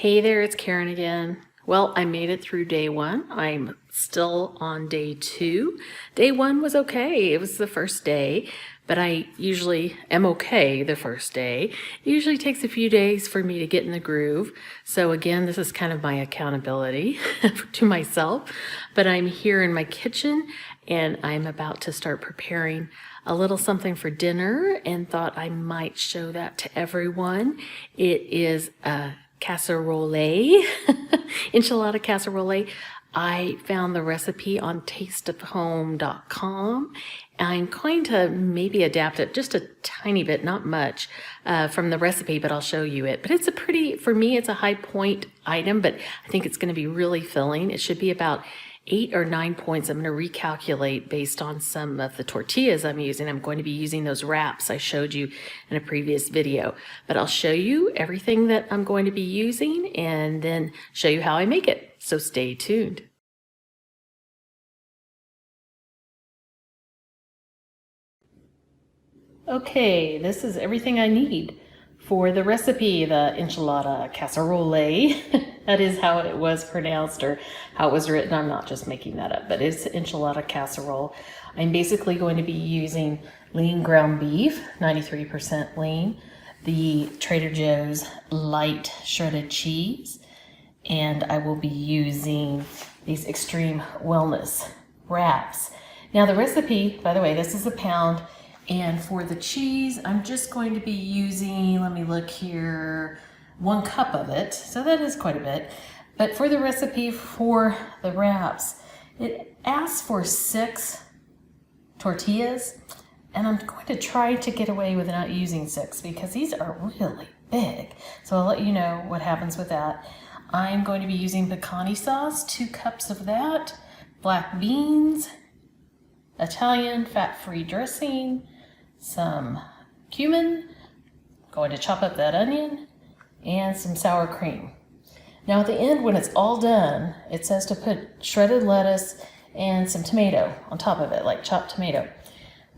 Hey there, it's Karen again. Well, I made it through day one. I'm still on day two. Day one was okay. It was the first day, but I usually am okay the first day. It usually takes a few days for me to get in the groove. So again, this is kind of my accountability to myself, but I'm here in my kitchen and I'm about to start preparing a little something for dinner and thought I might show that to everyone. It is a casserole, enchilada casserole. I found the recipe on tasteofhome.com. I'm going to maybe adapt it just a tiny bit, not much, from the recipe, but I'll show you it. But it's a pretty, for me, it's a high point item, but I think it's going to be really filling. It should be about 8 or 9 points. I'm going to recalculate based on some of the tortillas I'm using. I'm going to be using those wraps I showed you in a previous video, but I'll show you everything that I'm going to be using and then show you how I make it. So stay tuned. Okay, this is everything I need for the recipe, the enchilada casserole. That is how it was pronounced or how it was written. I'm not just making that up, but it's enchilada casserole. I'm basically going to be using lean ground beef, 93% lean, the Trader Joe's light shredded cheese, and I will be using these extreme wellness wraps. Now the recipe, by the way, this is a pound. And for the cheese, I'm just going to be using, let me look here, 1 cup of it. So that is quite a bit. But for the recipe for the wraps, it asks for 6 tortillas. And I'm going to try to get away with not using 6 because these are really big. So I'll let you know what happens with that. I'm going to be using pecani sauce, 2 cups of that, black beans, Italian fat-free dressing, some cumin, going to chop up that onion, and some sour cream. Now at the end, when it's all done, it says to put shredded lettuce and some tomato on top of it, like chopped tomato.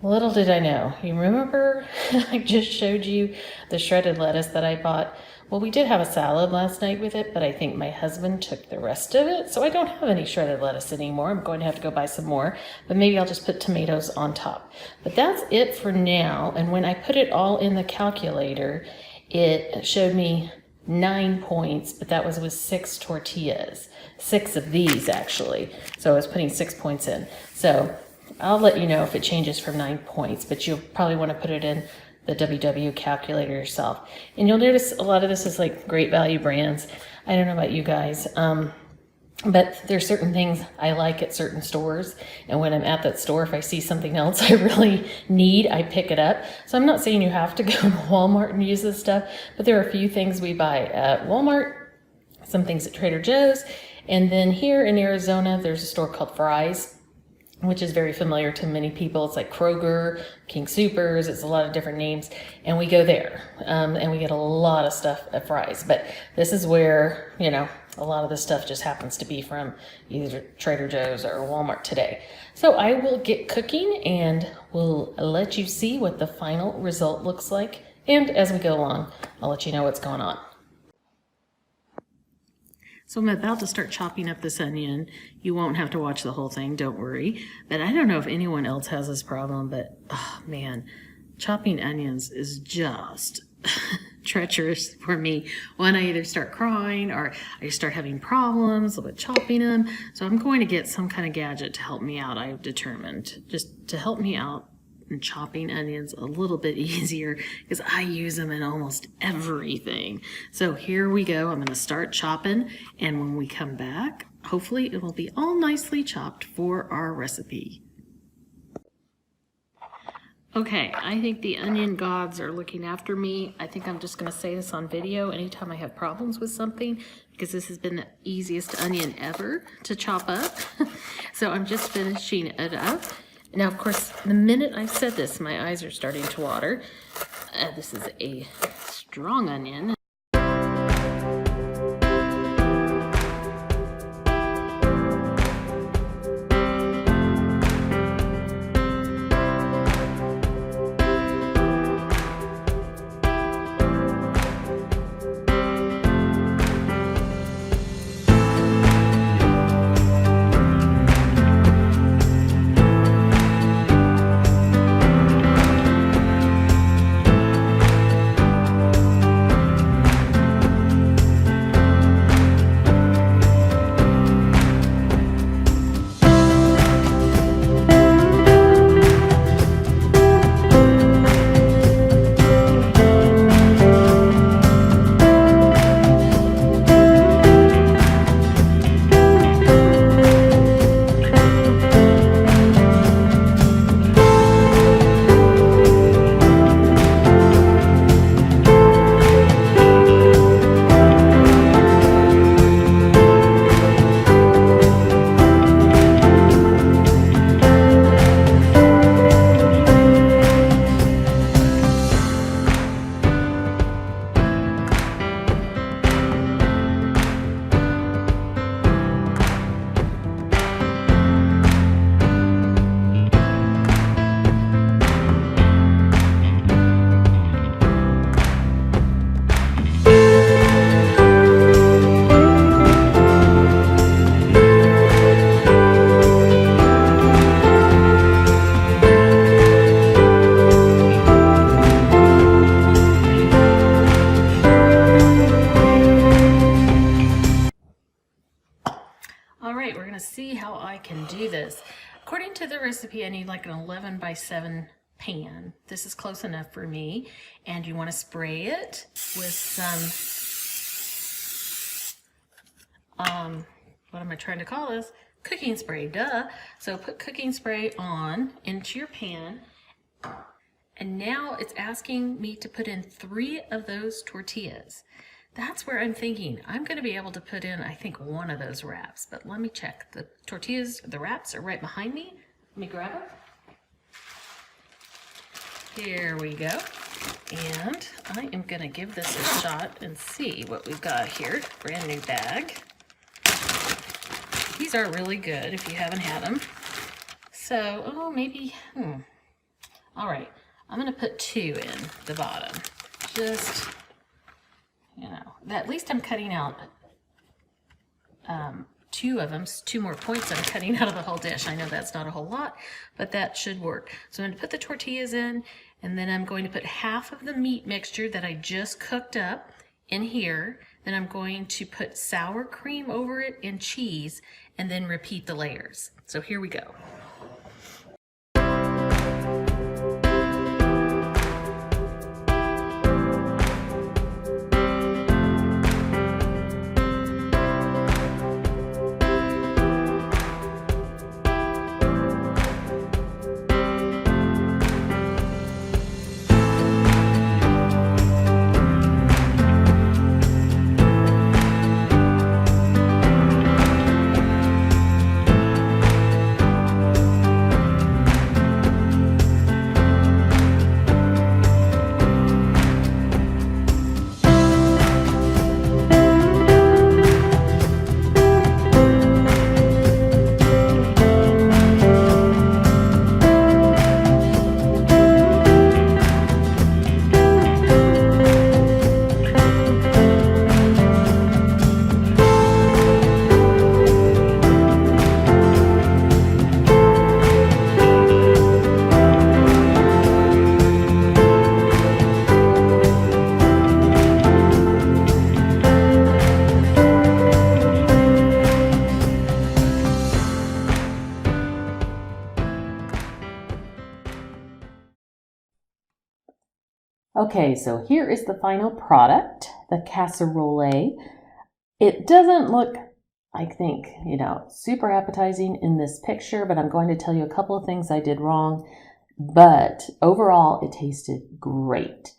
Little did I know. You remember I just showed you the shredded lettuce that I bought? Well, we did have a salad last night with it, but I think my husband took the rest of it, so I don't have any shredded lettuce anymore. I'm going to have to go buy some more, but maybe I'll just put tomatoes on top. But that's it for now, and when I put it all in the calculator, it showed me 9 points, but that was with 6 tortillas. 6 of these, actually. So I was putting 6 points in. So I'll let you know if it changes from 9 points, but you'll probably want to put it in the WW calculator yourself. And you'll notice a lot of this is like Great Value brands. I don't know about you guys, but there's certain things I like at certain stores. And when I'm at that store, if I see something else I really need, I pick it up. So I'm not saying you have to go to Walmart and use this stuff, but there are a few things we buy at Walmart, some things at Trader Joe's. And then here in Arizona, there's a store called Fry's, which is very familiar to many people. It's like Kroger, King Soopers, it's a lot of different names. And we go there, and we get a lot of stuff at Fry's. But this is where, you know, a lot of this stuff just happens to be from either Trader Joe's or Walmart today. So I will get cooking and we'll let you see what the final result looks like. And as we go along, I'll let you know what's going on. So I'm about to start chopping up this onion. You won't have to watch the whole thing, don't worry. But I don't know if anyone else has this problem, but oh man, chopping onions is just treacherous for me. When I either start crying or I start having problems with chopping them. So I'm going to get some kind of gadget to help me out, I've determined, just to help me out and chopping onions a little bit easier because I use them in almost everything. So here we go. I'm going to start chopping, and when we come back, hopefully it will be all nicely chopped for our recipe. Okay, I think the onion gods are looking after me. I think I'm just going to say this on video anytime I have problems with something because this has been the easiest onion ever to chop up. So I'm just finishing it up. Now, of course, the minute I said this, my eyes are starting to water. This is a strong onion. according to the recipe, I need like an 11 by 7 pan. This is close enough for me. And you want to spray it with some, what am I trying to call this? Cooking spray, duh. So put cooking spray on into your pan. And now it's asking me to put in 3 of those tortillas. That's where I'm thinking I'm going to be able to put in, I think, 1 of those wraps. But let me check. The tortillas, the wraps are right behind me. Let me grab them. Here we go. And I am going to give this a shot and see what we've got here. Brand new bag. These are really good if you haven't had them. So, oh, maybe, all right. I'm going to put 2 in the bottom. Just, you know, at least I'm cutting out 2 of them, 2 more points I'm cutting out of the whole dish. I know that's not a whole lot, but that should work. So I'm going to put the tortillas in, and then I'm going to put half of the meat mixture that I just cooked up in here. Then I'm going to put sour cream over it and cheese, and then repeat the layers. So here we go. Okay, so here is the final product, the casserole. It doesn't look, I think, you know, super appetizing in this picture, but I'm going to tell you a couple of things I did wrong. But overall, it tasted great.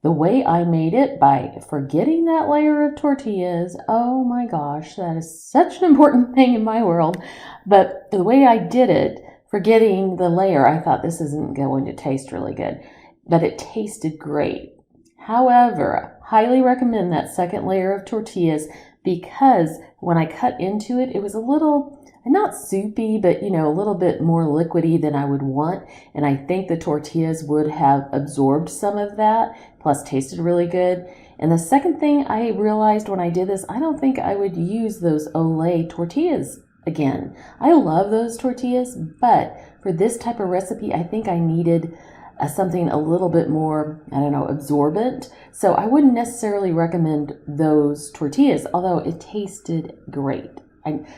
The way I made it by forgetting that layer of tortillas, oh my gosh, that is such an important thing in my world. But the way I did it, forgetting the layer, I thought this isn't going to taste really good. But it tasted great. However, I highly recommend that second layer of tortillas because when I cut into it, it was a little, not soupy, but you know, a little bit more liquidy than I would want. And I think the tortillas would have absorbed some of that, plus tasted really good. And the second thing I realized when I did this, I don't think I would use those Olé tortillas again. I love those tortillas, but for this type of recipe, I think I needed something a little bit more, I don't know, absorbent. So I wouldn't necessarily recommend those tortillas, although it tasted great.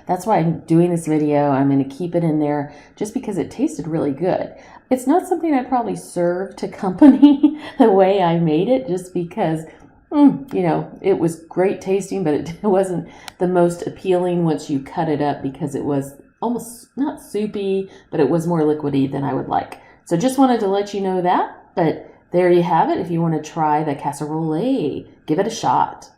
That's why I'm doing this video. I'm going to keep it in there just because it tasted really good. It's not something I'd probably serve to company the way I made it, just because, you know, it was great tasting, but it wasn't the most appealing once you cut it up because it was almost not soupy, but it was more liquidy than I would like. So just wanted to let you know that, but there you have it. If you want to try the casserole, give it a shot.